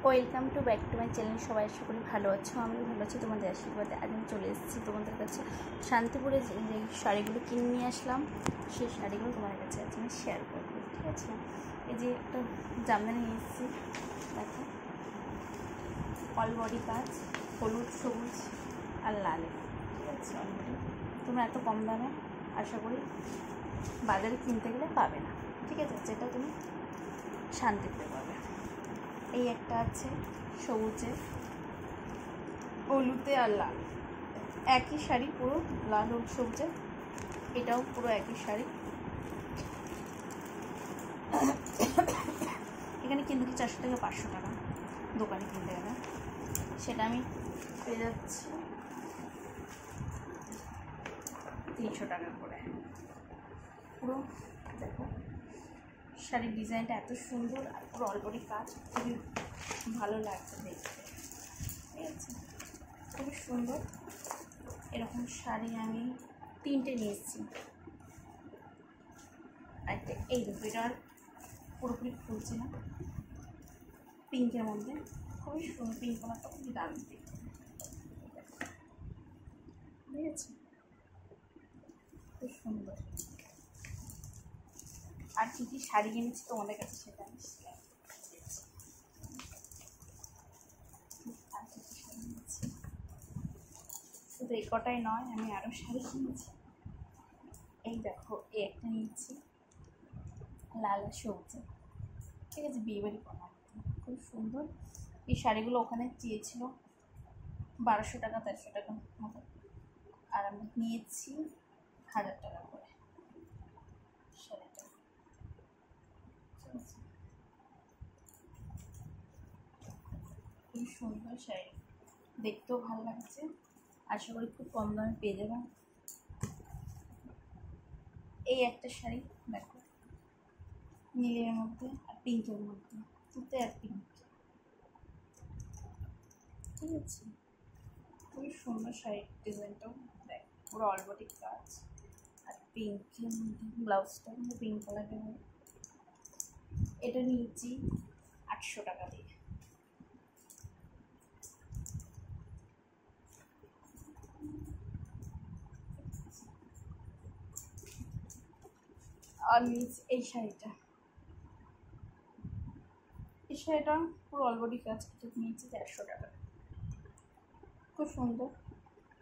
Welcome to back to my channel. সবাই আশা করি ভালো আছো, আমিও ভালো আছি তোমাদের আশীর্বাদে। আজ আমি চলে এসেছি তোমাদের কাছে শান্তিপুরে যে শাড়িগুলো কিনে নিয়ে আসলাম, সেই শাড়িগুলো তোমাদের কাছে আজ আমি শেয়ার করবো। ঠিক আছে, এই যে একটা জামদানি নিয়ে এসেছি, দেখো অল বডি কাজ, হলুদ, সবুজ আর লালে। ঠিক আছে, অলরেডি তোমরা এত কম দামে আশা করি বাজারে কিনতে গেলে পাবে না। ঠিক আছে, যেটা তুমি শান্তিপুরে পাবে। এই একটা আছে সবুজে, হলুদে আর লাল, একই শাড়ি পুরো, লাল হলুদ সবুজে। এটাও পুরো একই শাড়ি। এখানে কিনতে 400 টাকা 500 টাকা, দোকানে কিনতে গেলে সেটা আমি পেয়ে যাচ্ছি 300 টাকা করে। পুরো দেখো শাড়ির ডিজাইনটা এত সুন্দর আর পুরো অলরেডি কাজ, খুবই ভালো লাগছে দেখতে। ঠিক আছে, খুবই সুন্দর। এরকম শাড়ি আমি 3টে নিয়ে এসেছি। একটা এই দুটোটার পুরোপুরি খুলছে না, পিঙ্কের মধ্যে খুবই সুন্দর, পিঙ্ক কালারটা খুবই দারুণ দেখতে। ঠিক আছে, খুব সুন্দর। আর কী কী শাড়ি কিনেছি তোমাদের কাছে সেটা আমি শেয়ার করছি। আর কী কী শাড়ি কিনেছি, শুধু এই কটাই নয়, আমি আরও শাড়ি কিনেছি। এই দেখো, এই একটা নিয়েছি লাল সবজি। ঠিক আছে, বিয়েবাড়ি পরা খুব সুন্দর। এই শাড়িগুলো ওখানে চেয়েছিল 1200 টাকা 1300 টাকা মতো, আর আমি নিয়েছি 1000 টাকা করে শাড়িটা। খুব সুন্দর শাড়ি, দেখতেও ভালো লাগছে, আশা করি খুব কম দামে পেয়ে যাবেন। এই একটা শাড়ি দেখো, নীলের মধ্যে আর পিঙ্কের মধ্যে, তুতে আর পিঙ্ক। ঠিক আছে, খুবই সুন্দর শাড়ির ডিজাইনটাও দেখ, পুরো অলবডি কাজ আর পিঙ্কের মধ্যে ব্লাউজটা কিন্তু পিঙ্ক কালারের হয়। এটা নিয়েছি 800 টাকা দিয়ে। আর নিয়েছি এই শাড়িটা, এই শাড়িটা পুরো অলবডি কাজ, এটা নিয়েছি 150 টাকা। খুব সুন্দর,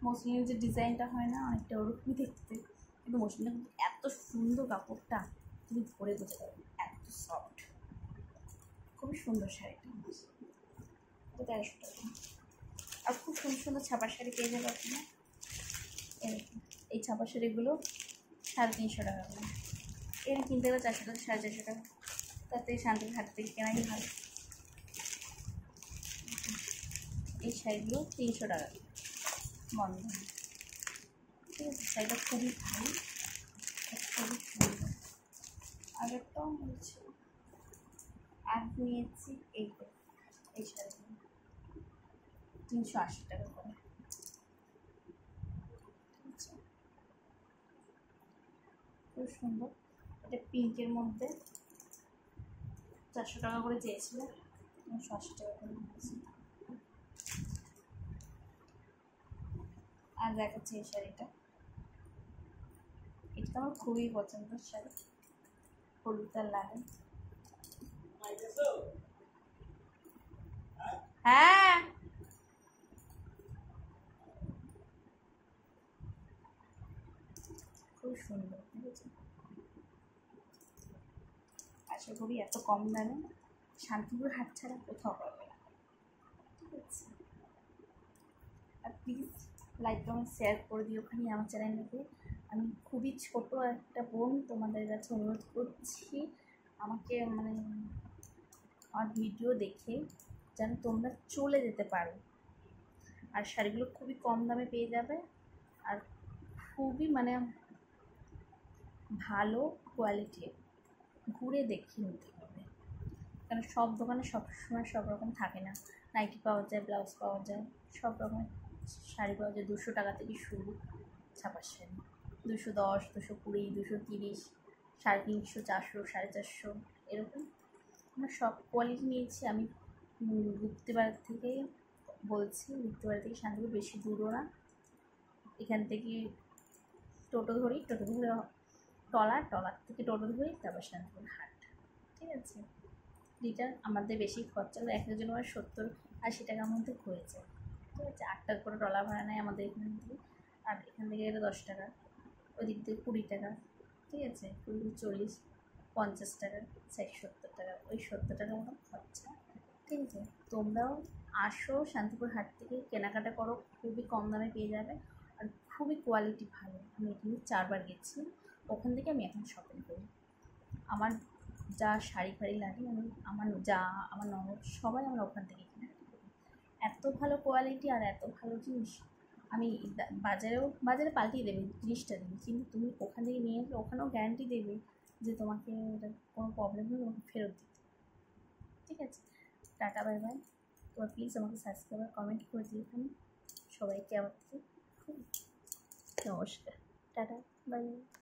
মসলিনের যে ডিজাইনটা হয় না অনেকটা ওরকমই দেখতে, কিন্তু মসলিনটা কিন্তু এত সুন্দর, কাপড়টা তুমি পরে বুঝতে পারবে, এত সফট, খুবই সুন্দর শাড়িটা। 150 টাকা। আর খুব সুন্দর সুন্দর ছাপা শাড়ি পেয়ে যাবে আপনারা। এরকম এই ছাপা শাড়িগুলো 350 টাকা করে। এখানে কিনতে গেলে 400 টাকা 450 টাকা, তাতে শান্তির হাট থেকে কেনাই ভালো। এই শাড়িগুলো 300 টাকা বন্ধ। ঠিক আছে, শাড়িটা খুবই ভালো, খুবই সুন্দর। আর একটাও নিয়েছি, আর নিয়েছি এইটা, এই শাড়িগুলো 380 টাকা করে। খুব সুন্দর, এটা পিঙ্কের মধ্যে 400 টাকা করে চেয়েছিল, 380 টাকা করে নিয়েছি। আর দেখাচ্ছি এই শাড়িটা, এটা আমার খুবই পছন্দের শাড়ি, হলুদ আর লাল। হ্যাঁ, খুব সুন্দর। ঠিক আছে, আশা করি এত কম দামে শান্তিপুর হাট ছাড়া কোথাও পাবে না। ঠিক আছে, আর প্লিজ লাইক কমেন্ট শেয়ার করে দিও ওখানে আমার চ্যানেলটাকে। আমি খুবই ছোট একটা বোন, তোমাদের কাছে অনুরোধ করছি, আমাকে আমার ভিডিও দেখে যেন তোমরা চলে যেতে পারো। আর শাড়িগুলো খুবই কম দামে পেয়ে যাবে, আর খুবই ভালো কোয়ালিটির, ঘুরে দেখে নিতে হবে, কারণ সব দোকানে সবসময় সব রকম থাকে না। নাইটি পাওয়া যায়, ব্লাউজ পাওয়া যায়, সব রকমের শাড়ি পাওয়া যায়। 200 টাকা থেকে শুরু ছাপার শাড়ি, 210, 220, 230, 350, 400, 450 এরকম। আমরা সব কোয়ালিটি নিয়েছি আমি, গুপ্তেপাড়া থেকে বলছি, গুপ্তেপাড়া থেকে শান্তিপুর বেশি দূরও না। এখান থেকে টোটো ধরি, টোটো ধরে টলার থেকে টোটো ধরি, তারপর শান্তিপুর হাট। ঠিক আছে, রিটার্ন আমাদের বেশি খরচা হলো, এক একজন আমার 70-80 টাকার মধ্যে হয়ে যায়। ঠিক আছে, 8 টাকা করে টলা ভাড়া নেয় আমাদের এখান থেকে, আর এখান থেকে গেলে 10 টাকা, ওই দিক থেকে 20 টাকা। ঠিক আছে, 20, 40, 50 টাকা, 60-70 টাকা, ওই 70 টাকার মতো খরচা। ঠিক আছে, তোমরাও আসো শান্তিপুর হাট থেকে কেনাকাটা করো, খুবই কম দামে পেয়ে যাবে, আর খুবই কোয়ালিটি ভালো। আমি এখানে 4বার গেছি, ওখান থেকে আমি এখন শপিং করি। আমার যা শাড়ি ফাড়ি লাগে আমার ননদ সবাই আমরা ওখান থেকে কেনাকাটা করি। এত ভালো কোয়ালিটি আর এত ভালো জিনিস। আমি বাজারে পাল্টিয়ে দেবে জিনিসটা দেবে, কিন্তু তুমি ওখান থেকে নিয়ে আসলে ওখানেও গ্যারান্টি দেবে যে তোমাকে এটা কোনো প্রবলেম হলে তোমাকে ফেরত দিতে। ঠিক আছে, টাটা, বাই বাই। তোমার প্লিজ আমাকে সাবস্ক্রাইব আর কমেন্ট করে দিও এখানে। সবাইকে আমার থেকে খুব নমস্কার, টাটা, বাই বাই।